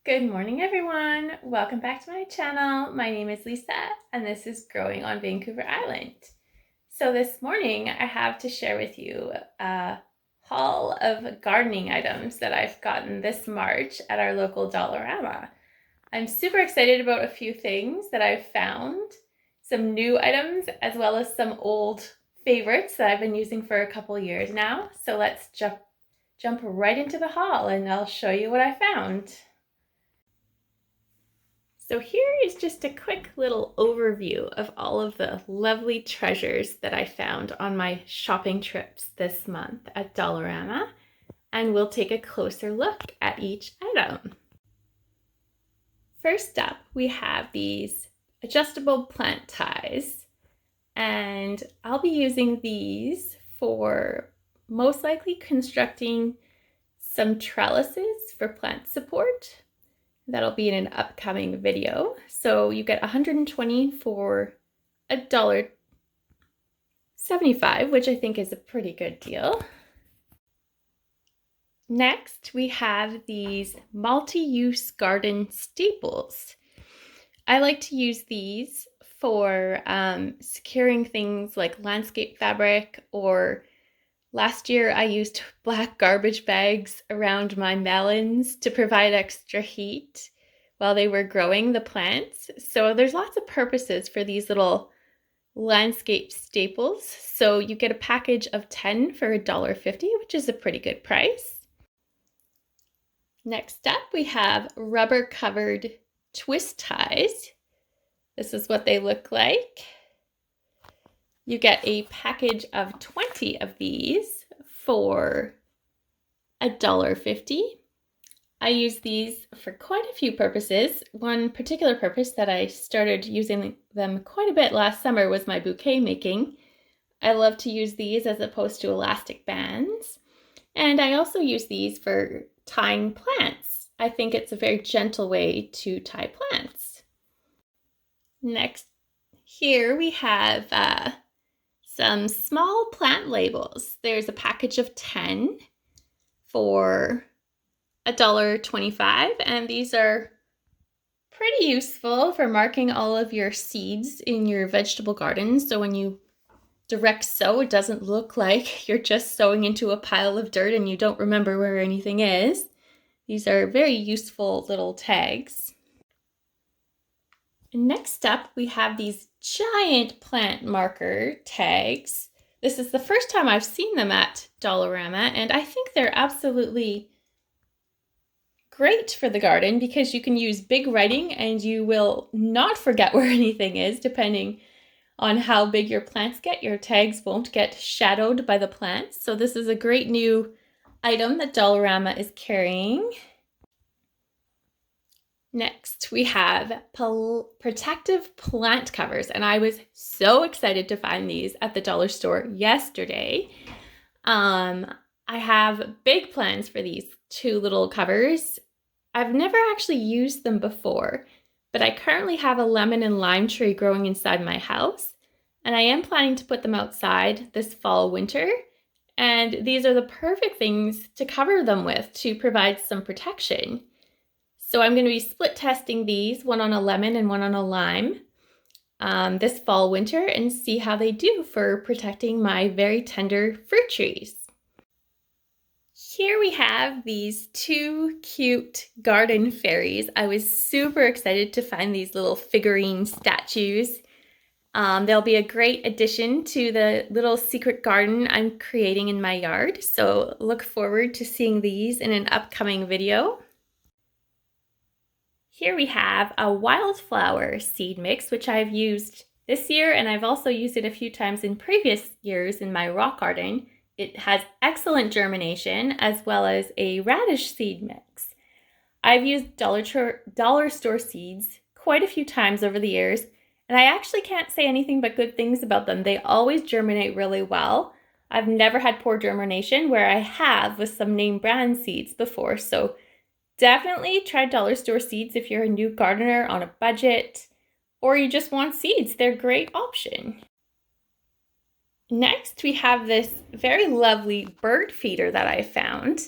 Good morning, everyone. Welcome back to my channel. My name is Lisa, and this is Growing on Vancouver Island. So this morning, I have to share with you a haul of gardening items that I've gotten this March at our local Dollerama. I'm super excited about a few things that I've found, some new items, as well as some old favorites that I've been using for a couple years now. So let's jump right into the haul, and I'll show you what I found. So here is just a quick little overview of all of the lovely treasures that I found on my shopping trips this month at Dollerama, and we'll take a closer look at each item. First up, we have these adjustable plant ties, and I'll be using these for most likely constructing some trellises for plant support. That'll be in an upcoming video. So you get 120 for $1.75, which I think is a pretty good deal. Next, we have these multi-use garden staples. I like to use these for securing things like landscape fabric, or last year I used black garbage bags around my melons to provide extra heat while they were growing the plants. So there's lots of purposes for these little landscape staples. So you get a package of 10 for $1.50, which is a pretty good price. Next up, we have rubber covered twist ties. This is what they look like. You get a package of 20 of these for $1.50. I use these for quite a few purposes. One particular purpose that I started using them quite a bit last summer was my bouquet making. I love to use these as opposed to elastic bands. And I also use these for tying plants. I think it's a very gentle way to tie plants. Next, here we have some small plant labels. There's a package of 10 for $1.25, and these are pretty useful for marking all of your seeds in your vegetable garden. So when you direct sow, it doesn't look like you're just sowing into a pile of dirt and you don't remember where anything is. These are very useful little tags. Next up, we have these giant plant marker tags. This is the first time I've seen them at Dollerama, and I think they're absolutely great for the garden because you can use big writing and you will not forget where anything is. Depending on how big your plants get, your tags won't get shadowed by the plants. So this is a great new item that Dollerama is carrying. Next, we have protective plant covers, and I was so excited to find these at the dollar store yesterday. I have big plans for these two little covers. I've never actually used them before, but I currently have a lemon and lime tree growing inside my house, and I am planning to put them outside this fall winter. And these are the perfect things to cover them with to provide some protection. So I'm going to be split testing these, one on a lemon and one on a lime, this fall winter, and see how they do for protecting my very tender fruit trees. Here we have these two cute garden fairies. I was super excited to find these little figurine statues. They'll be a great addition to the little secret garden I'm creating in my yard. So look forward to seeing these in an upcoming video. Here we have a wildflower seed mix, which I've used this year, and I've also used it a few times in previous years in my rock garden. It has excellent germination as well as a radish seed mix. I've used dollar store seeds quite a few times over the years, and I actually can't say anything but good things about them. They always germinate really well. I've never had poor germination, where I have with some name brand seeds before. So definitely try dollar store seeds if you're a new gardener on a budget, or you just want seeds. They're a great option. Next, we have this very lovely bird feeder that I found.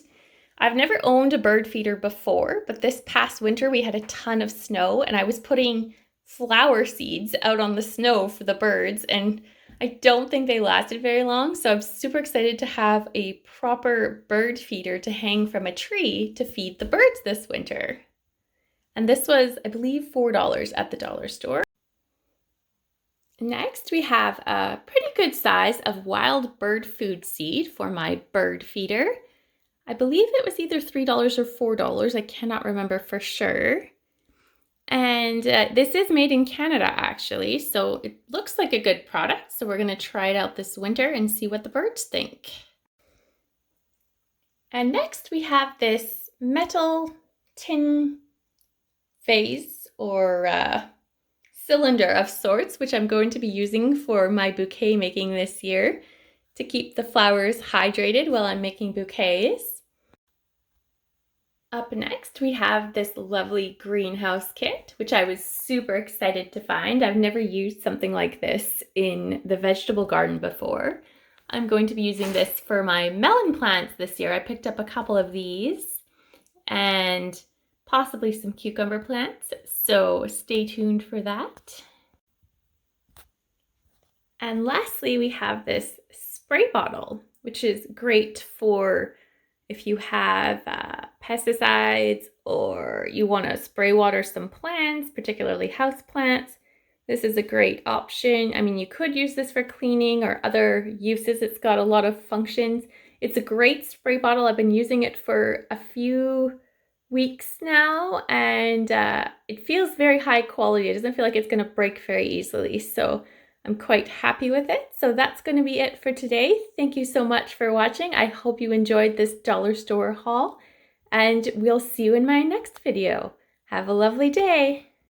I've never owned a bird feeder before, but this past winter we had a ton of snow and I was putting flower seeds out on the snow for the birds, and I don't think they lasted very long, so I'm super excited to have a proper bird feeder to hang from a tree to feed the birds this winter. And this was, I believe, $4 at the dollar store. Next, we have a pretty good size of wild bird food seed for my bird feeder. I believe it was either $3 or $4. I cannot remember for sure. And this is made in Canada, actually, so it looks like a good product. So we're going to try it out this winter and see what the birds think. And next we have this metal tin vase or cylinder of sorts, which I'm going to be using for my bouquet making this year to keep the flowers hydrated while I'm making bouquets. Up next, we have this lovely greenhouse kit, which I was super excited to find. I've never used something like this in the vegetable garden before. I'm going to be using this for my melon plants this year. I picked up a couple of these and possibly some cucumber plants, so stay tuned for that. And lastly, we have this spray bottle, which is great for if you have pesticides or you want to spray water some plants, particularly house plants. This is a great option. I mean, you could use this for cleaning or other uses. It's got a lot of functions. It's a great spray bottle. I've been using it for a few weeks now, and it feels very high quality. It doesn't feel like it's going to break very easily, so I'm quite happy with it. So that's going to be it for today. Thank you so much for watching. I hope you enjoyed this dollar store haul, and we'll see you in my next video. Have a lovely day.